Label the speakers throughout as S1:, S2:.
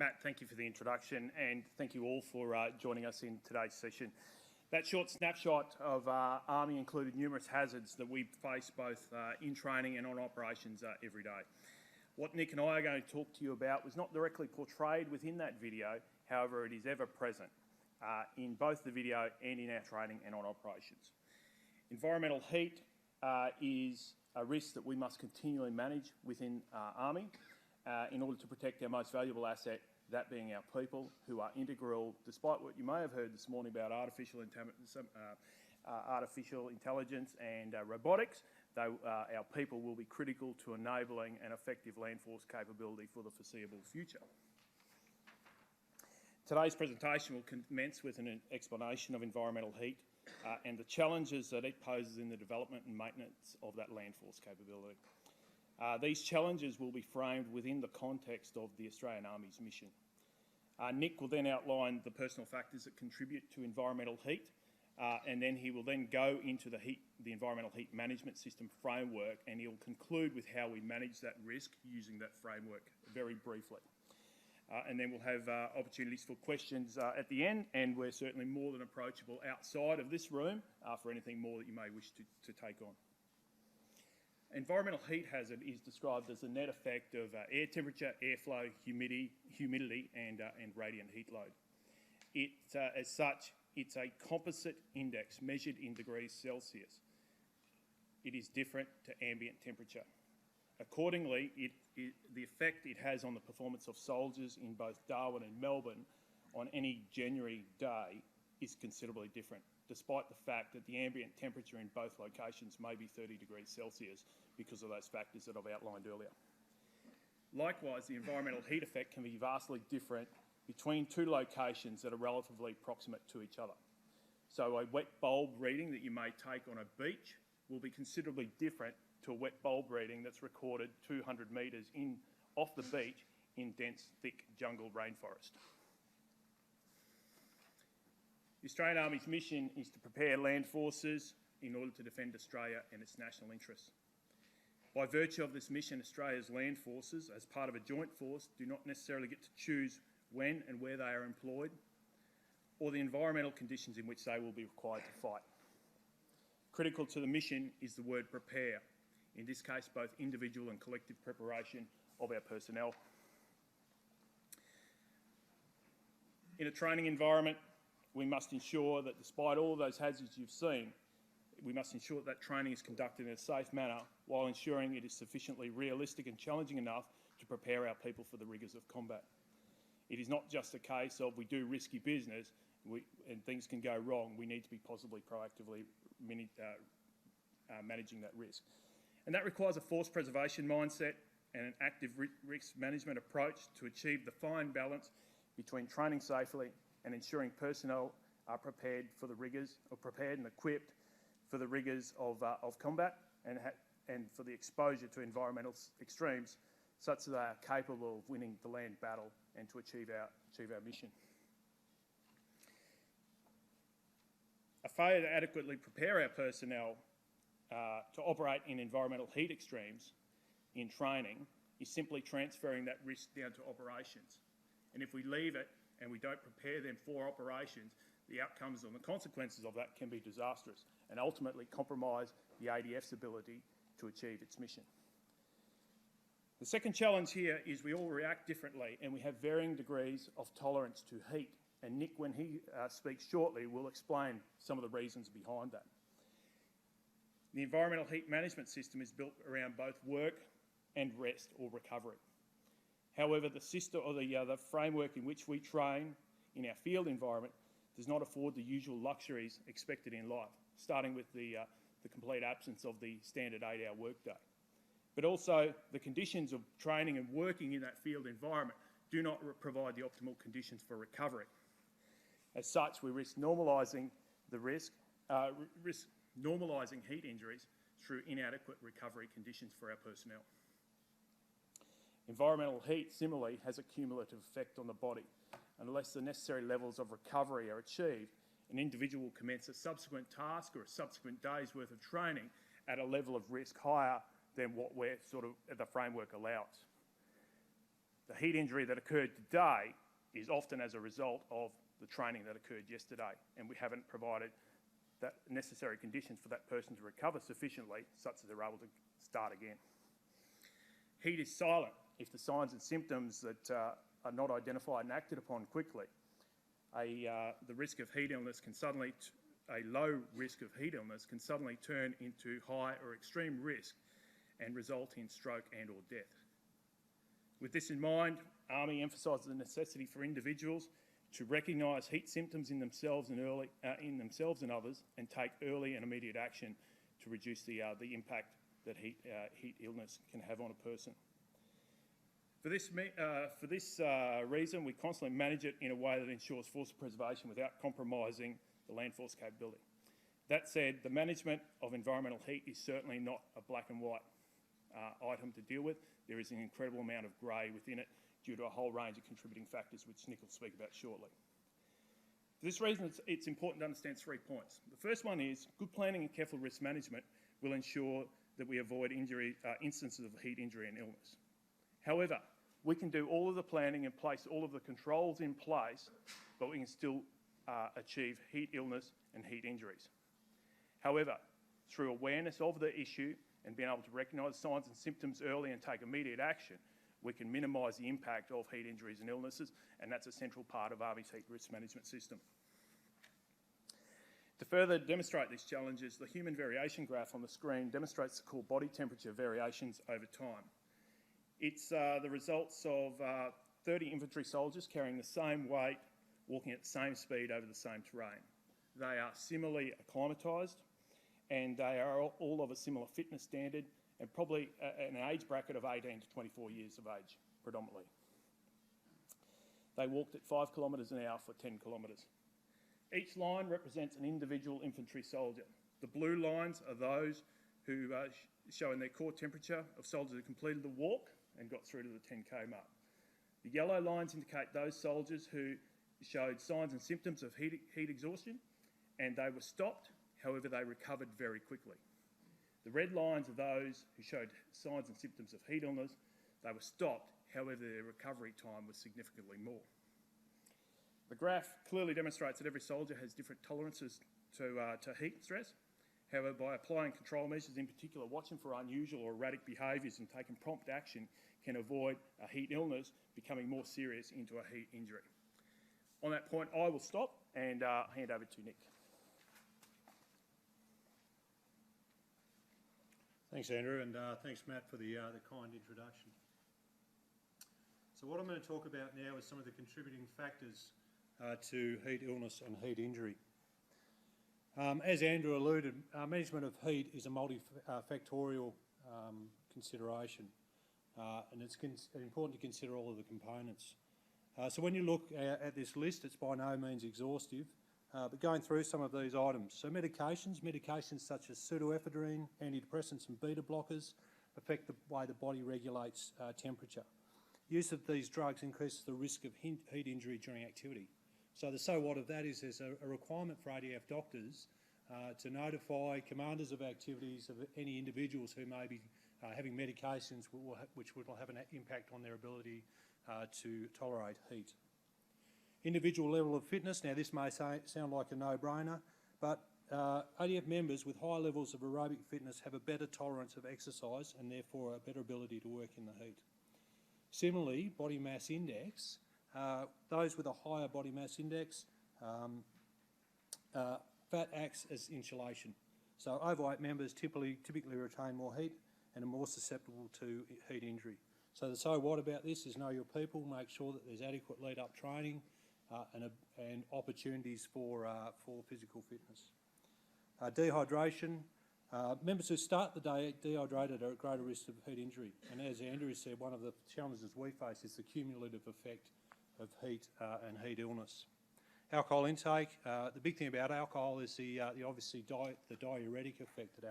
S1: Matt, thank you for the introduction, and thank you all for joining us in today's session. That short snapshot of Army included numerous hazards that we face both in training and on operations every day. What Nick and I are going to talk to you about was not directly portrayed within that video, however it is ever present in both the video and in our training and on operations. Environmental heat is a risk that we must continually manage within Army in order to protect our most valuable asset, that being our people, who are integral, despite what you may have heard this morning about artificial intelligence and robotics, though our people will be critical to enabling an effective land force capability for the foreseeable future. Today's presentation will commence with an explanation of environmental heat and the challenges that it poses in the development and maintenance of that land force capability. These challenges will be framed within the context of the Australian Army's mission. Nick will then outline the personal factors that contribute to environmental heat, and then he will then go into the environmental heat management system framework, and he'll conclude with how we manage that risk using that framework very briefly. And then we'll have opportunities for questions at the end, and we're certainly more than approachable outside of this room for anything more that you may wish to take on. Environmental heat hazard is described as the net effect of air temperature, airflow, humidity and radiant heat load. As such, it's a composite index measured in degrees Celsius. It is different to ambient temperature. Accordingly, the effect it has on the performance of soldiers in both Darwin and Melbourne on any January day is considerably different, despite the fact that the ambient temperature in both locations may be 30 degrees Celsius because of those factors that I've outlined earlier. Likewise, the environmental heat effect can be vastly different between two locations that are relatively proximate to each other. So a wet bulb reading that you may take on a beach will be considerably different to a wet bulb reading that's recorded 200 metres off the beach in dense, thick jungle rainforest. The Australian Army's mission is to prepare land forces in order to defend Australia and its national interests. By virtue of this mission, Australia's land forces, as part of a joint force, do not necessarily get to choose when and where they are employed, or the environmental conditions in which they will be required to fight. Critical to the mission is the word prepare, in this case both individual and collective preparation of our personnel. In a training environment, we must ensure that despite all of those hazards you've seen, we must ensure that training is conducted in a safe manner while ensuring it is sufficiently realistic and challenging enough to prepare our people for the rigours of combat. It is not just a case of we do risky business and things can go wrong. We need to be possibly proactively managing that risk. And that requires a force preservation mindset and an active risk management approach to achieve the fine balance between training safely and ensuring personnel are prepared for the rigours, or prepared and equipped for the rigours of combat and for the exposure to environmental extremes, such that they are capable of winning the land battle and to achieve our mission. A failure to adequately prepare our personnel to operate in environmental heat extremes in training is simply transferring that risk down to operations. And if we leave it and we don't prepare them for operations, the outcomes and the consequences of that can be disastrous and ultimately compromise the ADF's ability to achieve its mission. The second challenge here is we all react differently and we have varying degrees of tolerance to heat. And Nick, when he speaks shortly, will explain some of the reasons behind that. The environmental heat management system is built around both work and rest or recovery. However, the system or the framework in which we train in our field environment does not afford the usual luxuries expected in life, starting with the complete absence of the standard 8-hour workday. But also, the conditions of training and working in that field environment do not provide the optimal conditions for recovery. As such, we risk normalising normalising heat injuries through inadequate recovery conditions for our personnel. Environmental heat, similarly, has a cumulative effect on the body. Unless the necessary levels of recovery are achieved, an individual will commence a subsequent task or a subsequent day's worth of training at a level of risk higher than what the framework allows. The heat injury that occurred today is often as a result of the training that occurred yesterday, and we haven't provided that necessary conditions for that person to recover sufficiently such that they're able to start again. Heat is silent if the signs and symptoms that are not identified and acted upon quickly. The risk of heat illness can suddenly, a low risk of heat illness can suddenly turn into high or extreme risk and result in stroke and or death. With this in mind, ARMY emphasises the necessity for individuals to recognise heat symptoms in themselves and others, and take early and immediate action to reduce the impact that heat illness can have on a person. For this reason, we constantly manage it in a way that ensures force preservation without compromising the land force capability. That said, the management of environmental heat is certainly not a black and white item to deal with. There is an incredible amount of grey within it due to a whole range of contributing factors, which Nick will speak about shortly. For this reason, it's important to understand 3 points. The first one is good planning and careful risk management will ensure that we avoid instances of heat injury and illness. However, we can do all of the planning and place all of the controls in place, but we can still achieve heat illness and heat injuries. However, through awareness of the issue and being able to recognise signs and symptoms early and take immediate action, we can minimise the impact of heat injuries and illnesses, and that's a central part of ARMY's heat risk management system. To further demonstrate these challenges, the human variation graph on the screen demonstrates the core body temperature variations over time. It's the results of 30 infantry soldiers carrying the same weight, walking at the same speed over the same terrain. They are similarly acclimatised, and they are all of a similar fitness standard, and probably an age bracket of 18 to 24 years of age, predominantly. They walked at 5 kilometres an hour for 10 kilometres. Each line represents an individual infantry soldier. The blue lines are those who showing their core temperature of soldiers who completed the walk and got through to the 10k mark. The yellow lines indicate those soldiers who showed signs and symptoms of heat exhaustion, and they were stopped, however they recovered very quickly. The red lines are those who showed signs and symptoms of heat illness. They were stopped, however their recovery time was significantly more. The graph clearly demonstrates that every soldier has different tolerances to heat stress. However, by applying control measures, in particular watching for unusual or erratic behaviours and taking prompt action, can avoid a heat illness becoming more serious into a heat injury. On that point, I will stop and hand over to Nick.
S2: Thanks, Andrew, and thanks, Matt, for the kind introduction. So what I'm going to talk about now is some of the contributing factors to heat illness and heat injury. As Andrew alluded, management of heat is a multifactorial consideration, and it's important to consider all of the components. So when you look at this list, it's by no means exhaustive, but going through some of these items. So medications such as pseudoephedrine, antidepressants and beta blockers affect the way the body regulates temperature. Use of these drugs increases the risk of heat injury during activity. So the so what of that is there's a requirement for ADF doctors to notify commanders of activities of any individuals who may be having medications which will have an impact on their ability to tolerate heat. Individual level of fitness. Now this may sound like a no-brainer, but ADF members with high levels of aerobic fitness have a better tolerance of exercise and therefore a better ability to work in the heat. Similarly, body mass index. Those with a higher body mass index, fat acts as insulation. So overweight members typically retain more heat and are more susceptible to heat injury. So the so what about this is know your people, make sure that there's adequate lead-up training and opportunities for physical fitness. Dehydration. Members who start the day dehydrated are at greater risk of heat injury. And as Andrew said, one of the challenges we face is the cumulative effect of heat and heat illness. Alcohol intake. The big thing about alcohol is the obviously the diuretic effect that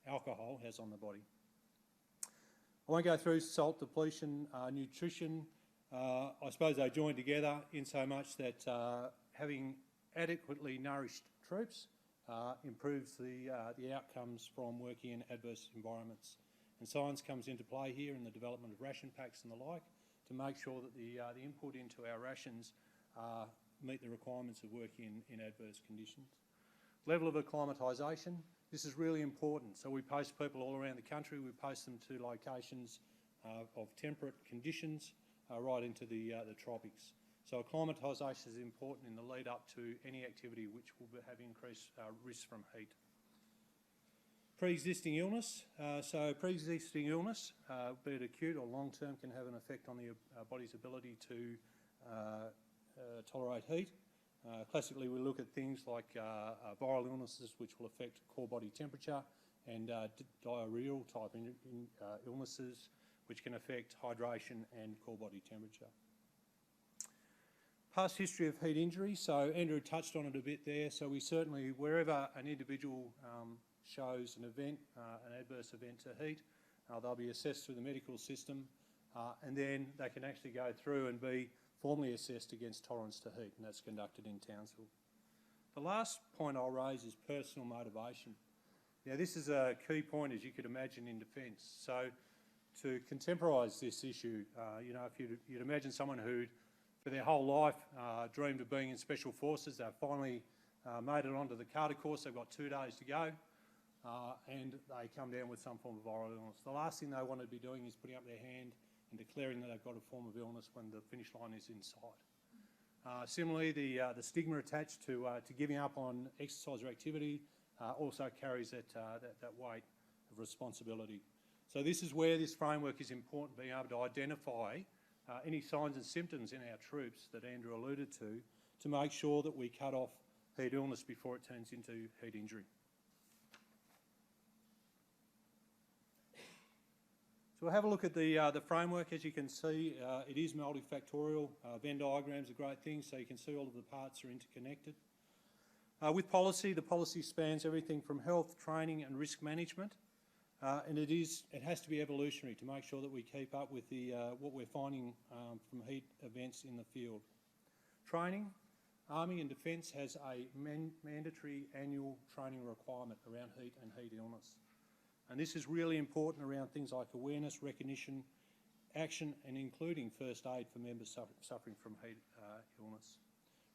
S2: alcohol has on the body. I won't go through salt depletion, nutrition. I suppose they join together in so much that having adequately nourished troops improves the outcomes from working in adverse environments. And science comes into play here in the development of ration packs and the like to make sure that the input into our rations meet the requirements of working in adverse conditions. Level of acclimatisation, this is really important. So we post people all around the country, we post them to locations of temperate conditions right into the tropics. So acclimatisation is important in the lead up to any activity which will have increased risk from heat. Pre-existing illness. So pre-existing illness, be it acute or long-term, can have an effect on the body's ability to tolerate heat. Classically, we look at things like viral illnesses which will affect core body temperature and diarrheal type illnesses which can affect hydration and core body temperature. Past history of heat injury. So Andrew touched on it a bit there. So we certainly, wherever an individual shows an event, an adverse event to heat, they'll be assessed through the medical system and then they can actually go through and be formally assessed against tolerance to heat, and that's conducted in Townsville. The last point I'll raise is personal motivation. Now this is a key point, as you could imagine, in defence. So to contemporise this issue, you know, if you'd imagine someone who for their whole life dreamed of being in Special Forces, they've finally made it onto the Carter course, they've got 2 days to go, and they come down with some form of viral illness. The last thing they want to be doing is putting up their hand and declaring that they've got a form of illness when the finish line is in sight. Similarly, the stigma attached to giving up on exercise or activity also carries that weight of responsibility. So this is where this framework is important, being able to identify any signs and symptoms in our troops that Andrew alluded to make sure that we cut off heat illness before it turns into heat injury. So we'll have a look at the framework. As you can see, it is multifactorial. Venn diagrams are great things, so you can see all of the parts are interconnected. With policy, the policy spans everything from health, training and risk management, and it has to be evolutionary to make sure that we keep up with what we're finding from heat events in the field. Training, Army and Defence has a mandatory annual training requirement around heat and heat illness. And this is really important around things like awareness, recognition, action and including first aid for members suffering from heat illness.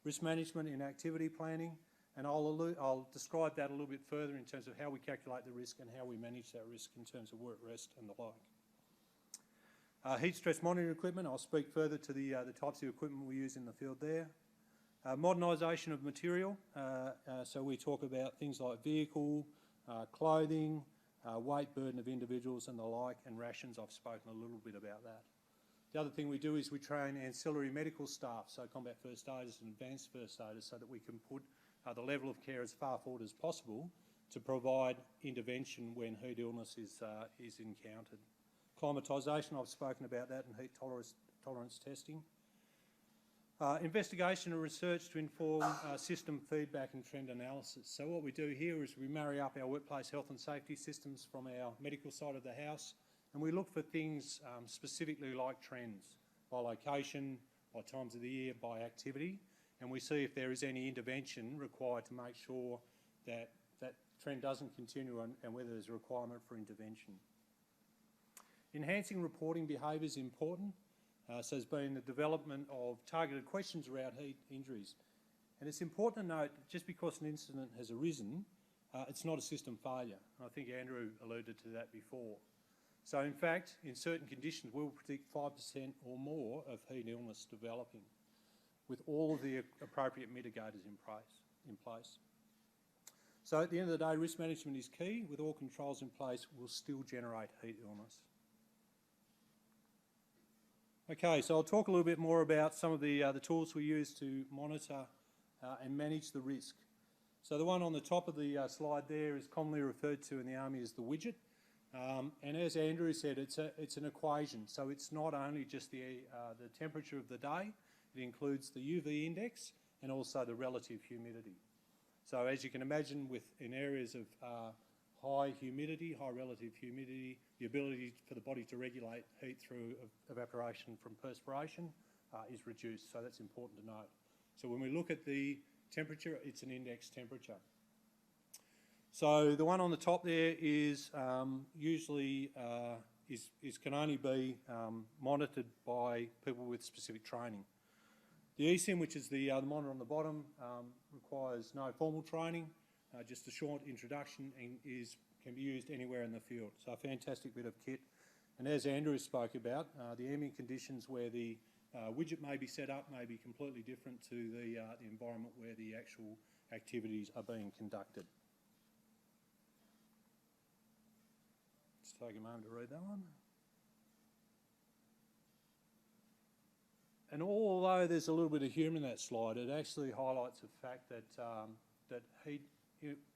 S2: Risk management in activity planning, and I'll describe that a little bit further in terms of how we calculate the risk and how we manage that risk in terms of work rest and the like. Heat stress monitoring equipment, I'll speak further to the types of equipment we use in the field there. Modernisation of material, so we talk about things like vehicle, clothing, weight burden of individuals and the like, and rations. I've spoken a little bit about that. The other thing we do is we train ancillary medical staff, so combat first aiders and advanced first aiders, so that we can put the level of care as far forward as possible to provide intervention when heat illness is encountered. Climatisation, I've spoken about that, and heat tolerance testing. Investigation and research to inform system feedback and trend analysis. So what we do here is we marry up our workplace health and safety systems from our medical side of the house, and we look for things specifically like trends, by location, by times of the year, by activity, and we see if there is any intervention required to make sure that that trend doesn't continue and whether there's a requirement for intervention. Enhancing reporting behaviour is important. So there's been the development of targeted questions around heat injuries. And it's important to note that just because an incident has arisen, it's not a system failure. And I think Andrew alluded to that before. So in fact, in certain conditions, we'll predict 5% or more of heat illness developing with all of the appropriate mitigators in place. So at the end of the day, risk management is key. With all controls in place, we'll still generate heat illness. Okay, so I'll talk a little bit more about some of the tools we use to monitor and manage the risk. So the one on the top of the slide there is commonly referred to in the Army as the widget. And as Andrew said, it's an equation. So it's not only just the temperature of the day, it includes the UV index and also the relative humidity. So as you can imagine, in areas of high humidity, high relative humidity, the ability for the body to regulate heat through evaporation from perspiration is reduced, so that's important to note. So when we look at the temperature, it's an index temperature. So the one on the top there is usually can only be monitored by people with specific training. The eSIM, which is the monitor on the bottom, requires no formal training, just a short introduction, and can be used anywhere in the field. So a fantastic bit of kit. And as Andrew spoke about, the ambient conditions where the widget may be set up may be completely different to the environment where the actual activities are being conducted. Let's take a moment to read that one. And although there's a little bit of humour in that slide, it actually highlights the fact that that heat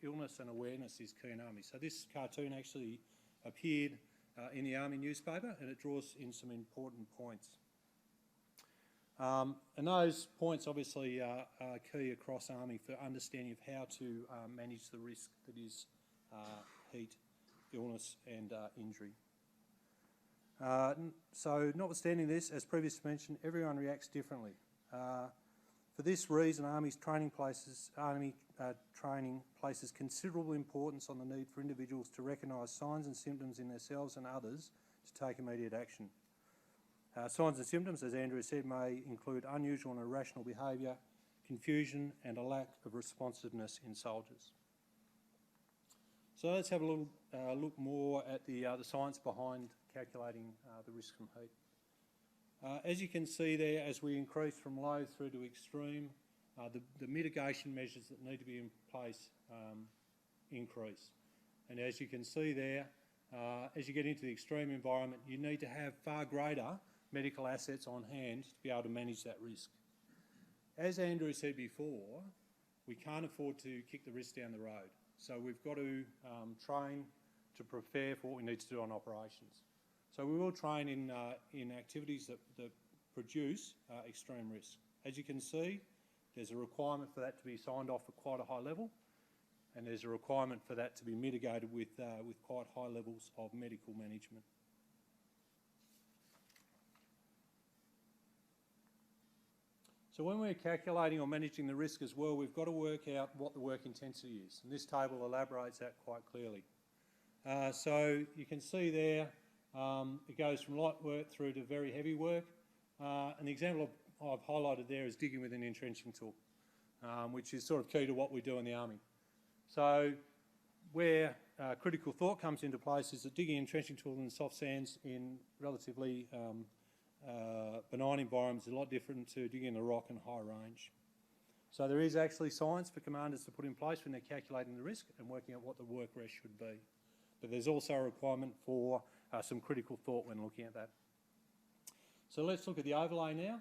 S2: illness and awareness is key in Army. So this cartoon actually appeared in the Army newspaper, and it draws in some important points. And those points obviously are key across Army for understanding of how to manage the risk that is heat, illness and injury. So notwithstanding this, as previously mentioned, everyone reacts differently. For this reason, Army training places considerable importance on the need for individuals to recognise signs and symptoms in themselves and others to take immediate action. Signs and symptoms, as Andrew said, may include unusual and irrational behaviour, confusion and a lack of responsiveness in soldiers. So let's have a little look more at the science behind calculating the risk from heat. As you can see there, as we increase from low through to extreme, the mitigation measures that need to be in place increase. And as you can see there, as you get into the extreme environment, you need to have far greater medical assets on hand to be able to manage that risk. As Andrew said before, we can't afford to kick the risk down the road. So we've got to train to prepare for what we need to do on operations. So we will train in activities that produce extreme risk. As you can see, there's a requirement for that to be signed off at quite a high level, and there's a requirement for that to be mitigated with quite high levels of medical management. So when we're calculating or managing the risk as well, we've got to work out what the work intensity is, and this table elaborates that quite clearly. So you can see there, it goes from light work through to very heavy work, and the example I've highlighted there is digging with an entrenching tool, which is sort of key to what we do in the Army. So where critical thought comes into place is that digging an entrenching tool in soft sands in relatively benign environments is a lot different to digging in the rock and high range. So there is actually science for commanders to put in place when they're calculating the risk and working out what the work rest should be. But there's also a requirement for some critical thought when looking at that. So let's look at the overlay now.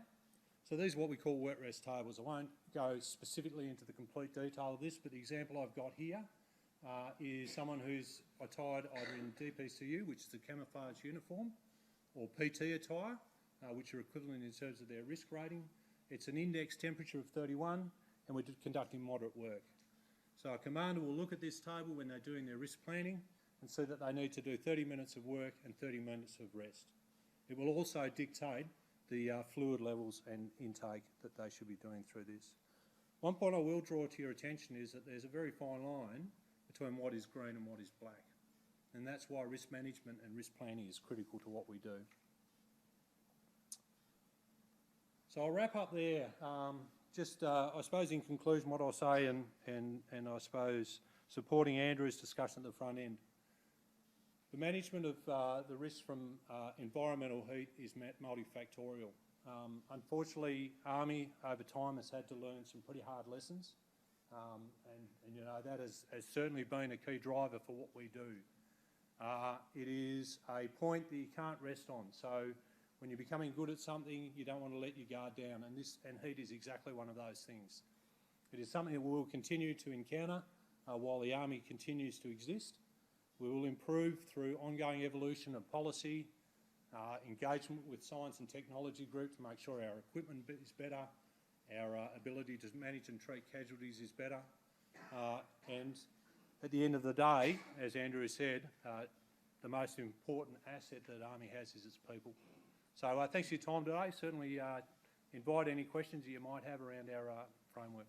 S2: So these are what we call work rest tables. I won't go specifically into the complete detail of this, but the example I've got here is someone who's attired either in DPCU, which is the camouflage uniform, or PT attire, which are equivalent in terms of their risk rating. It's an index temperature of 31, and we're conducting moderate work. So a commander will look at this table when they're doing their risk planning and see that they need to do 30 minutes of work and 30 minutes of rest. It will also dictate the fluid levels and intake that they should be doing through this. One point I will draw to your attention is that there's a very fine line between what is green and what is black. And that's why risk management and risk planning is critical to what we do. So I'll wrap up there. I suppose in conclusion what I'll say, and I suppose supporting Andrew's discussion at the front end, the management of the risk from environmental heat is multifactorial. Unfortunately, Army over time has had to learn some pretty hard lessons, and you know, that has certainly been a key driver for what we do. It is a point that you can't rest on. So when you're becoming good at something, you don't want to let your guard down, and heat is exactly one of those things. It is something that we will continue to encounter while the Army continues to exist. We will improve through ongoing evolution of policy, engagement with science and technology groups to make sure our equipment is better, our ability to manage and treat casualties is better, and at the end of the day, as Andrew said, the most important asset that Army has is its people. So thanks for your time today. Certainly invite any questions that you might have around our framework.